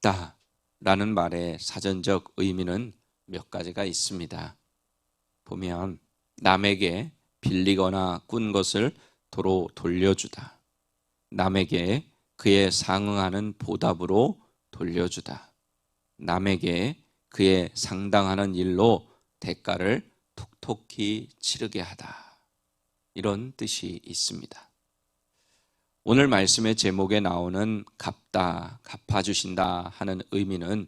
갚다라는 말의 사전적 의미는 몇 가지가 있습니다. 보면 남에게 빌리거나 꾼 것을 도로 돌려주다. 남에게 그에 상응하는 보답으로 돌려주다. 남에게 그에 상당하는 일로 대가를 톡톡히 치르게 하다. 이런 뜻이 있습니다. 오늘 말씀의 제목에 나오는 갚다, 갚아주신다 하는 의미는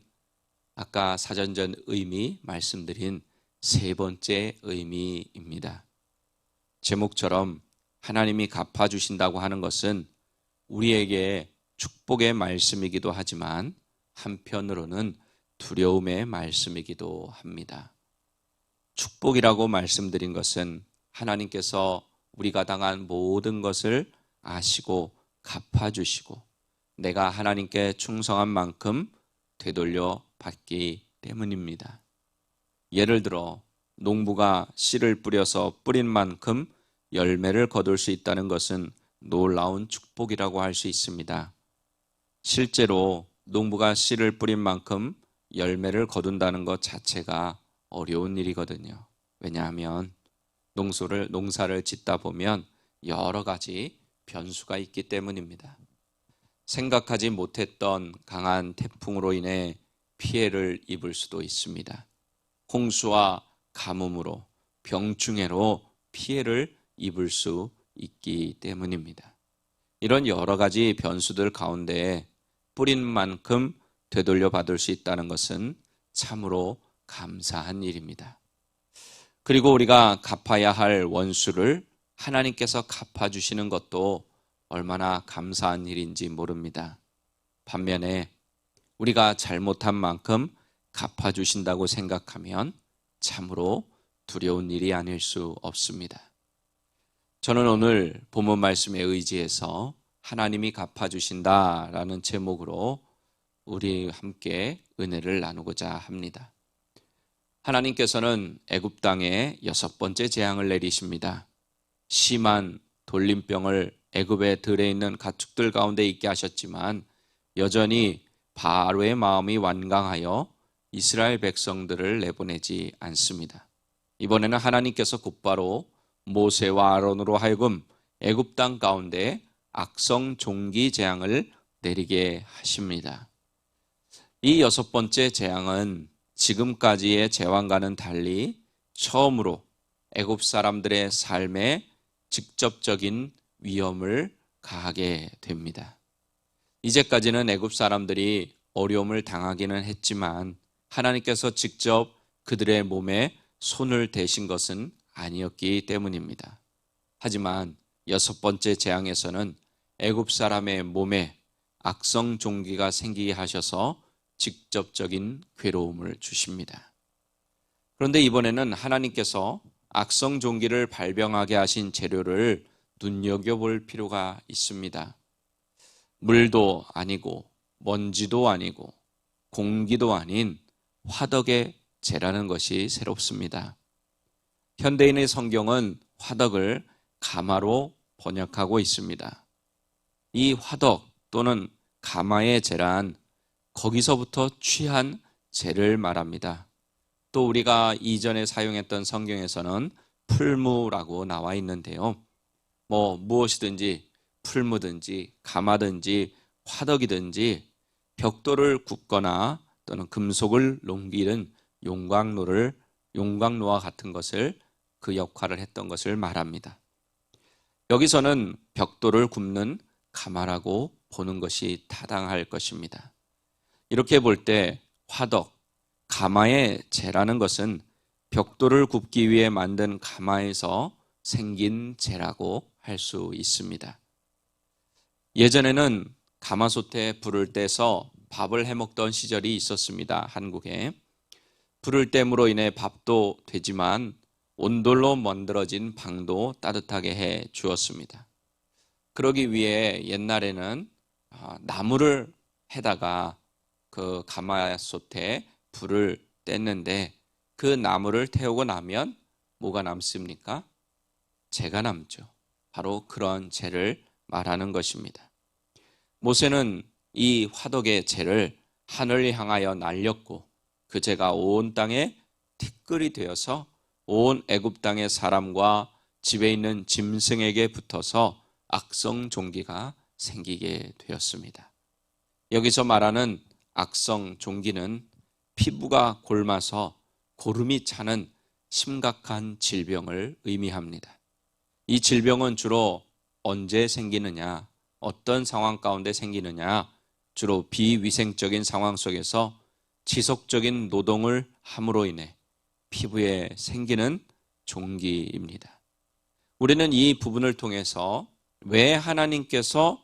아까 사전전 의미 말씀드린 세 번째 의미입니다. 제목처럼 하나님이 갚아주신다고 하는 것은 우리에게 축복의 말씀이기도 하지만 한편으로는 두려움의 말씀이기도 합니다. 축복이라고 말씀드린 것은 하나님께서 우리가 당한 모든 것을 아시고 갚아주시고 내가 하나님께 충성한 만큼 되돌려 받기 때문입니다. 예를 들어 농부가 씨를 뿌려서 뿌린 만큼 열매를 거둘 수 있다는 것은 놀라운 축복이라고 할 수 있습니다. 실제로 농부가 씨를 뿌린 만큼 열매를 거둔다는 것 자체가 어려운 일이거든요. 왜냐하면 농사를 짓다 보면 여러 가지 변수가 있기 때문입니다. 생각하지 못했던 강한 태풍으로 인해 피해를 입을 수도 있습니다. 홍수와 가뭄으로 병충해로 피해를 입을 수 있기 때문입니다. 이런 여러 가지 변수들 가운데 뿌린 만큼 되돌려 받을 수 있다는 것은 참으로 감사한 일입니다. 그리고 우리가 갚아야 할 원수를 하나님께서 갚아주시는 것도 얼마나 감사한 일인지 모릅니다. 반면에 우리가 잘못한 만큼 갚아주신다고 생각하면 참으로 두려운 일이 아닐 수 없습니다. 저는 오늘 본문 말씀에 의지해서 하나님이 갚아주신다라는 제목으로 우리 함께 은혜를 나누고자 합니다. 하나님께서는 애굽 땅에 6번째 재앙을 내리십니다. 심한 돌림병을 애굽의 들에 있는 가축들 가운데 있게 하셨지만 여전히 바로의 마음이 완강하여 이스라엘 백성들을 내보내지 않습니다. 이번에는 하나님께서 곧바로 모세와 아론으로 하여금 애굽 땅 가운데 악성 종기 재앙을 내리게 하십니다. 이 6번째 재앙은 지금까지의 재앙과는 달리 처음으로 애굽 사람들의 삶에 직접적인 위험을 가하게 됩니다. 이제까지는 애굽 사람들이 어려움을 당하기는 했지만 하나님께서 직접 그들의 몸에 손을 대신 것은 아니었기 때문입니다. 하지만 6번째 재앙에서는 애굽 사람의 몸에 악성 종기가 생기게 하셔서 직접적인 괴로움을 주십니다. 그런데 이번에는 하나님께서 악성 종기를 발병하게 하신 재료를 눈여겨볼 필요가 있습니다. 물도 아니고 먼지도 아니고 공기도 아닌 화덕의 재라는 것이 새롭습니다. 현대인의 성경은 화덕을 가마로 번역하고 있습니다. 이 화덕 또는 가마의 재란 거기서부터 취한 재를 말합니다. 또 우리가 이전에 사용했던 성경에서는 풀무라고 나와 있는데요. 무엇이든지 풀무든지 가마든지 화덕이든지 벽돌을 굽거나 또는 금속을 농기는 용광로와 같은 것을 그 역할을 했던 것을 말합니다. 여기서는 벽돌을 굽는 가마라고 보는 것이 타당할 것입니다. 이렇게 볼 때 화덕, 가마의 재라는 것은 벽돌을 굽기 위해 만든 가마에서 생긴 재라고 할 수 있습니다. 예전에는 가마솥에 불을 떼서 밥을 해먹던 시절이 있었습니다. 한국에. 불을 땜으로 인해 밥도 되지만 온돌로 만들어진 방도 따뜻하게 해 주었습니다. 그러기 위해 옛날에는 나무를 해다가 그 가마솥에 불을 뗐는데 그 나무를 태우고 나면 뭐가 남습니까? 재가 남죠. 바로 그런 재를 말하는 것입니다. 모세는 이 화덕의 재를 하늘을 향하여 날렸고 그 죄가 온 땅에 티끌이 되어서 온 애굽 땅의 사람과 집에 있는 짐승에게 붙어서 악성 종기가 생기게 되었습니다. 여기서 말하는 악성 종기는 피부가 골마서 고름이 차는 심각한 질병을 의미합니다. 이 질병은 주로 언제 생기느냐, 어떤 상황 가운데 생기느냐, 주로 비위생적인 상황 속에서 지속적인 노동을 함으로 인해 피부에 생기는 종기입니다. 우리는 이 부분을 통해서 왜 하나님께서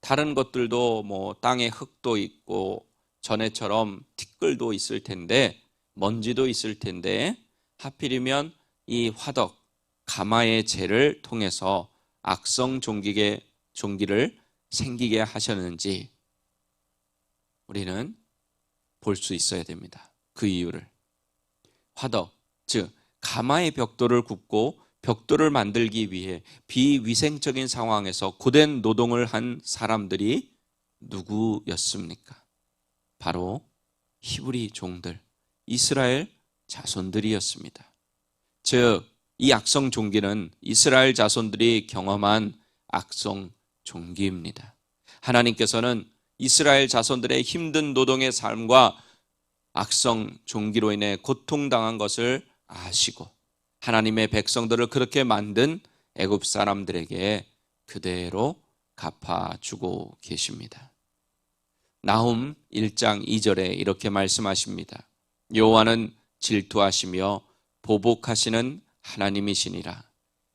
다른 것들도 땅에 흙도 있고 전에처럼 티끌도 있을 텐데 먼지도 있을 텐데 하필이면 이 화덕, 가마의 재를 통해서 악성 종기를 생기게 하셨는지 우리는 볼 수 있어야 됩니다. 그 이유를. 화덕, 즉 가마의 벽돌을 굽고 벽돌을 만들기 위해 비위생적인 상황에서 고된 노동을 한 사람들이 누구였습니까? 바로 히브리 종들, 이스라엘 자손들이었습니다. 즉, 이 악성 종기는 이스라엘 자손들이 경험한 악성 종기입니다. 하나님께서는 이스라엘 자손들의 힘든 노동의 삶과 악성 종기로 인해 고통당한 것을 아시고 하나님의 백성들을 그렇게 만든 애굽 사람들에게 그대로 갚아주고 계십니다. 나훔 1장 2절에 이렇게 말씀하십니다. 여호와는 질투하시며 보복하시는 하나님이시니라.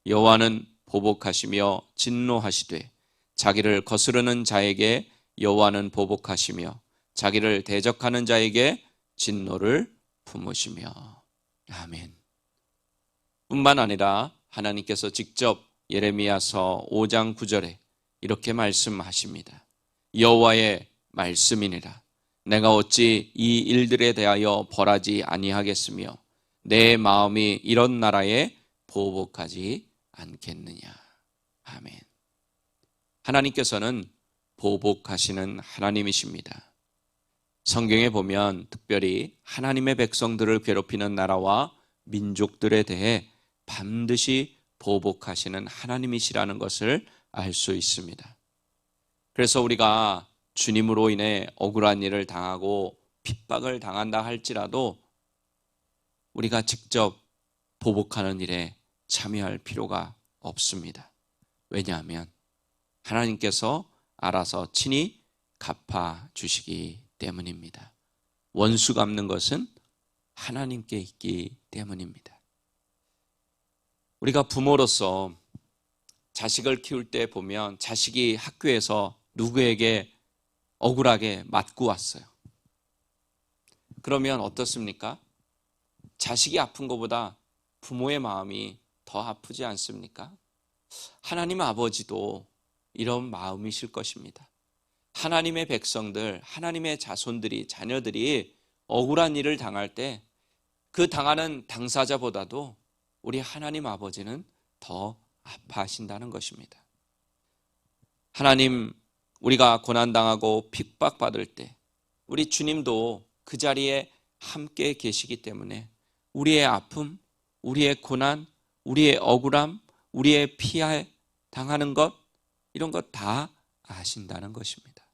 여호와는 보복하시며 진노하시되 자기를 거스르는 자에게 여호와는 보복하시며 자기를 대적하는 자에게 진노를 품으시며. 아멘. 뿐만 아니라 하나님께서 직접 예레미야서 5장 9절에 이렇게 말씀하십니다. 여호와의 말씀이니라. 내가 어찌 이 일들에 대하여 벌하지 아니하겠으며 내 마음이 이런 나라에 보복하지 않겠느냐. 아멘. 하나님께서는 보복하시는 하나님이십니다. 성경에 보면 특별히 하나님의 백성들을 괴롭히는 나라와 민족들에 대해 반드시 보복하시는 하나님이시라는 것을 알 수 있습니다. 그래서 우리가 주님으로 인해 억울한 일을 당하고 핍박을 당한다 할지라도 우리가 직접 보복하는 일에 참여할 필요가 없습니다. 왜냐하면 하나님께서 알아서 친히 갚아주시기 때문입니다. 원수 갚는 것은 하나님께 있기 때문입니다. 우리가 부모로서 자식을 키울 때 보면 자식이 학교에서 누구에게 억울하게 맞고 왔어요. 그러면 어떻습니까? 자식이 아픈 것보다 부모의 마음이 더 아프지 않습니까? 하나님 아버지도 이런 마음이실 것입니다. 하나님의 백성들, 하나님의 자손들이, 자녀들이 억울한 일을 당할 때 그 당하는 당사자보다도 우리 하나님 아버지는 더 아파하신다는 것입니다. 하나님, 우리가 고난당하고 핍박받을 때 우리 주님도 그 자리에 함께 계시기 때문에 우리의 아픔, 우리의 고난, 우리의 억울함, 우리의 피해 당하는 것, 이런 것 다 아신다는 것입니다.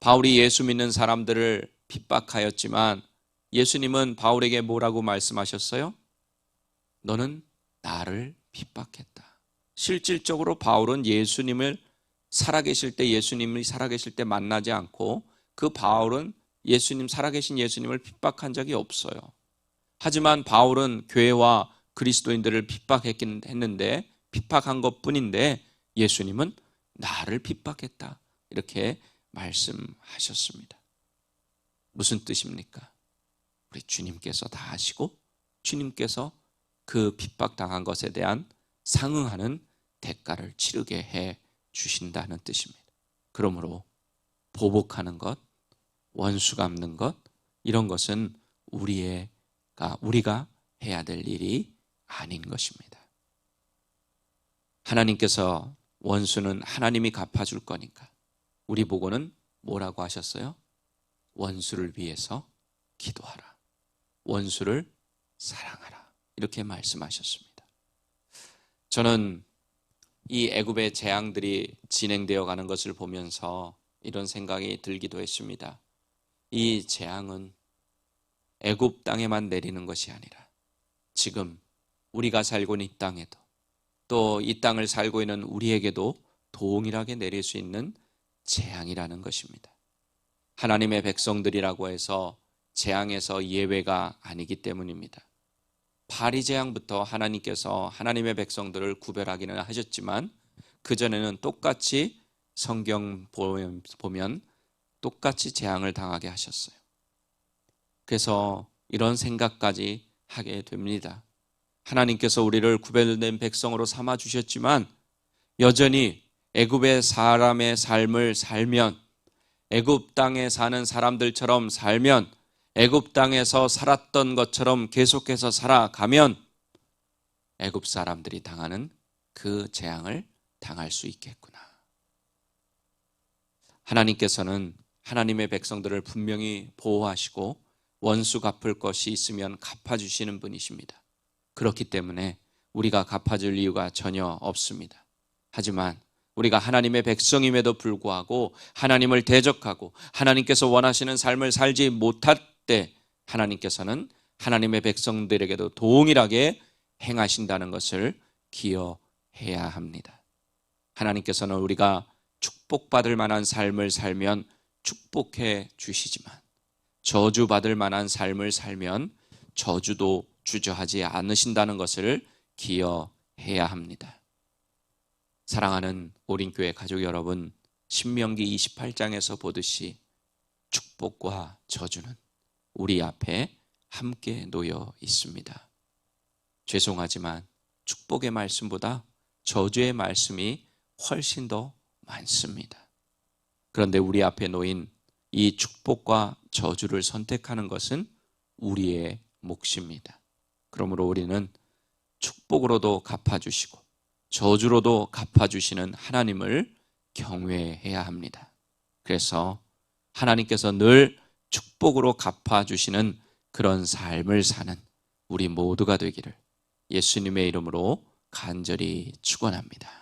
바울이 예수 믿는 사람들을 핍박하였지만 예수님은 바울에게 뭐라고 말씀하셨어요? 너는 나를 핍박했다. 실질적으로 바울은 예수님이 살아계실 때 만나지 않고 그 바울은 살아계신 예수님을 핍박한 적이 없어요. 하지만 바울은 교회와 그리스도인들을 핍박했긴 했는데 핍박한 것뿐인데 예수님은 나를 핍박했다. 이렇게 말씀하셨습니다. 무슨 뜻입니까? 우리 주님께서 다 아시고 주님께서 그 핍박당한 것에 대한 상응하는 대가를 치르게 해 주신다는 뜻입니다. 그러므로 보복하는 것, 원수 갚는 것, 이런 것은 우리가 해야 될 일이 아닌 것입니다. 하나님께서 원수는 하나님이 갚아줄 거니까 우리 보고는 뭐라고 하셨어요? 원수를 위해서 기도하라. 원수를 사랑하라. 이렇게 말씀하셨습니다. 저는 이 애굽의 재앙들이 진행되어 가는 것을 보면서 이런 생각이 들기도 했습니다. 이 재앙은 애굽 땅에만 내리는 것이 아니라 지금 우리가 살고 있는 이 땅에도, 또 이 땅을 살고 있는 우리에게도 동일하게 내릴 수 있는 재앙이라는 것입니다. 하나님의 백성들이라고 해서 재앙에서 예외가 아니기 때문입니다. 바리재앙부터 하나님께서 하나님의 백성들을 구별하기는 하셨지만 그전에는 똑같이 성경 보면 똑같이 재앙을 당하게 하셨어요. 그래서 이런 생각까지 하게 됩니다. 하나님께서 우리를 구별된 백성으로 삼아 주셨지만 여전히 애굽의 사람의 삶을 살면, 애굽 땅에 사는 사람들처럼 살면, 애굽 땅에서 살았던 것처럼 계속해서 살아가면 애굽 사람들이 당하는 그 재앙을 당할 수 있겠구나. 하나님께서는 하나님의 백성들을 분명히 보호하시고 원수 갚을 것이 있으면 갚아주시는 분이십니다. 그렇기 때문에 우리가 갚아줄 이유가 전혀 없습니다. 하지만 우리가 하나님의 백성임에도 불구하고 하나님을 대적하고 하나님께서 원하시는 삶을 살지 못할 때 하나님께서는 하나님의 백성들에게도 동일하게 행하신다는 것을 기억해야 합니다. 하나님께서는 우리가 축복받을 만한 삶을 살면 축복해 주시지만 저주받을 만한 삶을 살면 저주도 주저하지 않으신다는 것을 기억해야 합니다. 사랑하는 오린교회 가족 여러분, 신명기 28장에서 보듯이 축복과 저주는 우리 앞에 함께 놓여 있습니다. 죄송하지만 축복의 말씀보다 저주의 말씀이 훨씬 더 많습니다. 그런데 우리 앞에 놓인 이 축복과 저주를 선택하는 것은 우리의 몫입니다. 그러므로 우리는 축복으로도 갚아주시고 저주로도 갚아주시는 하나님을 경외해야 합니다. 그래서 하나님께서 늘 축복으로 갚아주시는 그런 삶을 사는 우리 모두가 되기를 예수님의 이름으로 간절히 축원합니다.